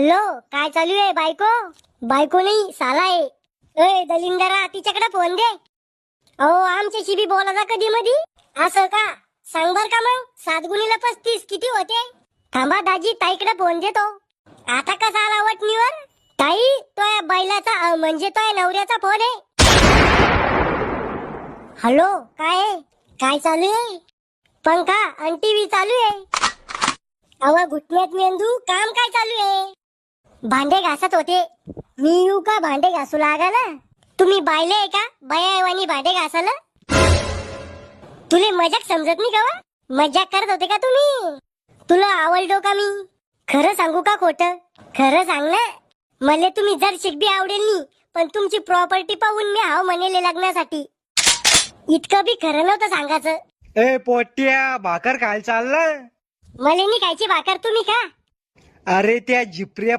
Hello, काय चालू आहे? बायको नाही साला आहे. ए दलिंदरा, तिच्याकडे फोन दे. अहो, आमच्याशी बी बोला कधी मधी. असं का? सांग बर का मग. 7 गुणिले 35 किती होते? थांबा दाजी, ताईकडे फोन देतो. आता कसा आला वटणीवर? ताई, तो बैलाचा म्हणजे तो नवऱ्याचा फोन आहे. हॅलो, काय चालू आहे? पंखा आणि टीव्ही चालू आहे. अहो, घुटण्यात मेंदू. काम काय चालू आहे? भांडे घासत होते. मी येऊ का भांडे घासू लागायला? तुम्ही बायले आहे का? बायावानी भांडे घासायला? तुले मजाक समजत नाही का? मजाक करत होते का तुम्ही? तुला आवडलो का मी? खरं सांगू का खोटं? खरं सांग ना. मला तुम्ही जर शिकबी आवडेल नी, पण तुमची प्रॉपर्टी पाहून मी हाव म्हणेले लग्नासाठी. इतकं बी खरं नव्हतं सांगायचं. ए पोट्या, भाकर खायला चालला? मला नाही खायची भाकर, तुम्ही खा. अरे त्या जिपऱ्या